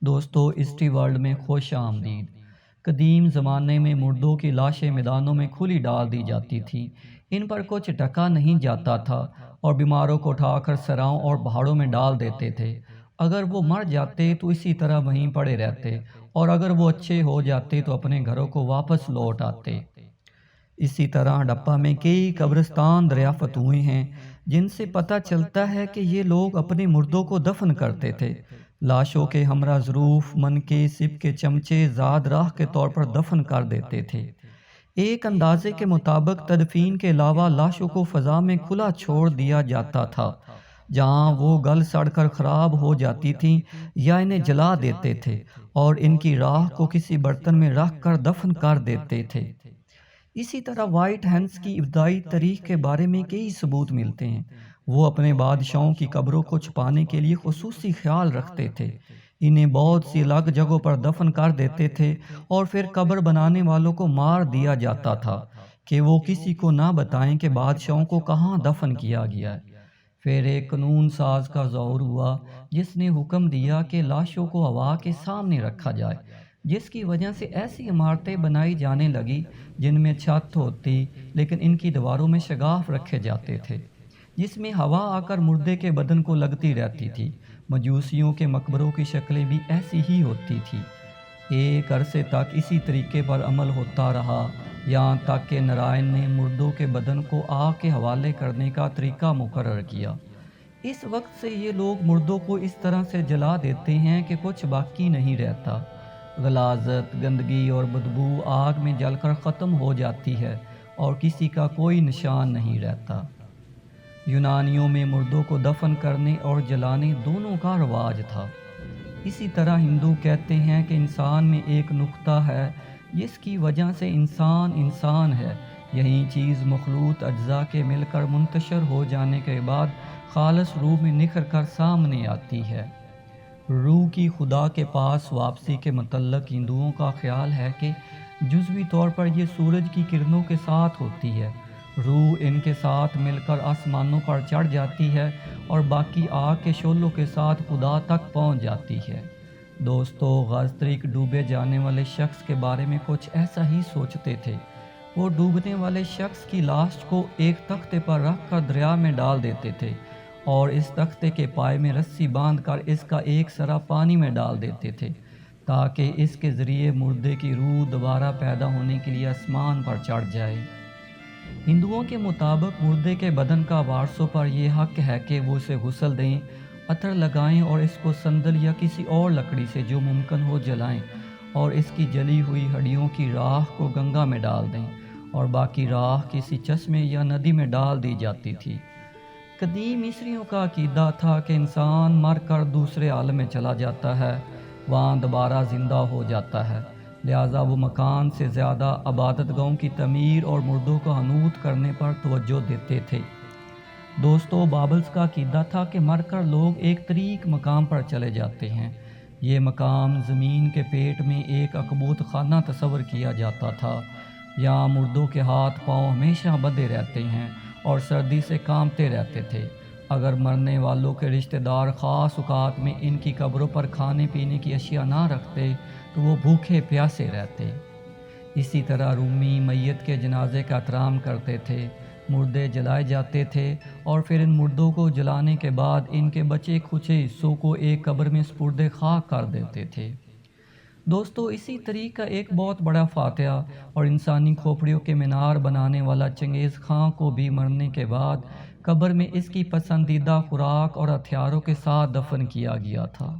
دوستو history world میں خوش آمدید۔ قدیم زمانے میں مردوں کی لاشیں میدانوں میں کھلی ڈال دی جاتی تھیں۔ ان پر کچھ ڈھکا نہیں جاتا تھا اور بیماروں کو اٹھا کر سراؤں اور پہاڑوں میں ڈال دیتے تھے۔ اگر وہ مر جاتے تو اسی طرح وہیں پڑے رہتے اور اگر وہ اچھے ہو جاتے تو اپنے گھروں کو واپس لوٹ آتے۔ اسی طرح ہڑپہ میں کئی قبرستان دریافت ہوئے ہیں جن سے پتہ چلتا ہے کہ یہ لوگ اپنے مردوں کو دفن کرتے تھے۔ لاشوں کے ہمراہ ظروف، منکے، سپ کے چمچے زاد راہ کے طور پر دفن کر دیتے تھے۔ ایک اندازے کے مطابق تدفین کے علاوہ لاشوں کو فضا میں کھلا چھوڑ دیا جاتا تھا جہاں وہ گل سڑ کر خراب ہو جاتی تھیں، یا انہیں جلا دیتے تھے اور ان کی راہ کو کسی برتن میں رکھ کر دفن کر دیتے تھے۔ اسی طرح وائٹ ہینڈز کی ابتدائی تاریخ کے بارے میں کئی ثبوت ملتے ہیں۔ وہ اپنے بادشاہوں کی قبروں کو چھپانے کے لیے خصوصی خیال رکھتے تھے۔ انہیں بہت سی الگ جگہوں پر دفن کر دیتے تھے اور پھر قبر بنانے والوں کو مار دیا جاتا تھا کہ وہ کسی کو نہ بتائیں کہ بادشاہوں کو کہاں دفن کیا گیا ہے۔ پھر ایک قانون ساز کا ظہور ہوا جس نے حکم دیا کہ لاشوں کو ہوا کے سامنے رکھا جائے، جس کی وجہ سے ایسی عمارتیں بنائی جانے لگی جن میں چھت ہوتی لیکن ان کی دیواروں میں شگاف رکھے جاتے تھے جس میں ہوا آ کر مردے کے بدن کو لگتی رہتی تھی۔ مجوسیوں کے مقبروں کی شکلیں بھی ایسی ہی ہوتی تھی۔ ایک عرصے تک اسی طریقے پر عمل ہوتا رہا یہاں تک کہ نارائن نے مردوں کے بدن کو آگ کے حوالے کرنے کا طریقہ مقرر کیا۔ اس وقت سے یہ لوگ مردوں کو اس طرح سے جلا دیتے ہیں کہ کچھ باقی نہیں رہتا۔ غلاظت، گندگی اور بدبو آگ میں جل کر ختم ہو جاتی ہے اور کسی کا کوئی نشان نہیں رہتا۔ یونانیوں میں مردوں کو دفن کرنے اور جلانے دونوں کا رواج تھا۔ اسی طرح ہندو کہتے ہیں کہ انسان میں ایک نقطہ ہے جس کی وجہ سے انسان انسان ہے۔ یہی چیز مخلوط اجزاء کے مل کر منتشر ہو جانے کے بعد خالص روح میں نکھر کر سامنے آتی ہے۔ روح کی خدا کے پاس واپسی کے متعلق ہندوؤں کا خیال ہے کہ جزوی طور پر یہ سورج کی کرنوں کے ساتھ ہوتی ہے۔ روح ان کے ساتھ مل کر آسمانوں پر چڑھ جاتی ہے اور باقی آگ کے شعلوں کے ساتھ خدا تک پہنچ جاتی ہے۔ دوستو، غازتریک ڈوبے جانے والے شخص کے بارے میں کچھ ایسا ہی سوچتے تھے۔ وہ ڈوبنے والے شخص کی لاش کو ایک تختے پر رکھ کر دریا میں ڈال دیتے تھے اور اس تختے کے پائے میں رسی باندھ کر اس کا ایک سرا پانی میں ڈال دیتے تھے تاکہ اس کے ذریعے مردے کی روح دوبارہ پیدا ہونے کے لیے آسمان پر چڑھ جائے۔ ہندوؤں کے مطابق مردے کے بدن کا وارثوں پر یہ حق ہے کہ وہ اسے غسل دیں، عطر لگائیں اور اس کو سندل یا کسی اور لکڑی سے جو ممکن ہو جلائیں اور اس کی جلی ہوئی ہڈیوں کی راکھ کو گنگا میں ڈال دیں اور باقی راکھ کسی چشمے یا ندی میں ڈال دی جاتی تھی۔ قدیم مصریوں کا عقیدہ تھا کہ انسان مر کر دوسرے عالم میں چلا جاتا ہے، وہاں دوبارہ زندہ ہو جاتا ہے، لہٰذا وہ مکان سے زیادہ عبادت گاہوں کی تعمیر اور مردوں کو حنوط کرنے پر توجہ دیتے تھے۔ دوستو، بابلز کا عقیدہ تھا کہ مر کر لوگ ایک طریق مقام پر چلے جاتے ہیں۔ یہ مقام زمین کے پیٹ میں ایک اکبوت خانہ تصور کیا جاتا تھا۔ یہاں مردوں کے ہاتھ پاؤں ہمیشہ بدے رہتے ہیں اور سردی سے کانپتے رہتے تھے۔ اگر مرنے والوں کے رشتہ دار خاص اوقات میں ان کی قبروں پر کھانے پینے کی اشیاء نہ رکھتے تو وہ بھوکے پیاسے رہتے۔ اسی طرح رومی میت کے جنازے کا احترام کرتے تھے۔ مردے جلائے جاتے تھے اور پھر ان مردوں کو جلانے کے بعد ان کے بچے کھچے حصوں کو ایک قبر میں سپرد خاک کر دیتے تھے۔ دوستو، اسی طریقے کا ایک بہت بڑا فاتحہ اور انسانی کھوپڑیوں کے مینار بنانے والا چنگیز خان کو بھی مرنے کے بعد قبر میں اس کی پسندیدہ خوراک اور ہتھیاروں کے ساتھ دفن کیا گیا تھا۔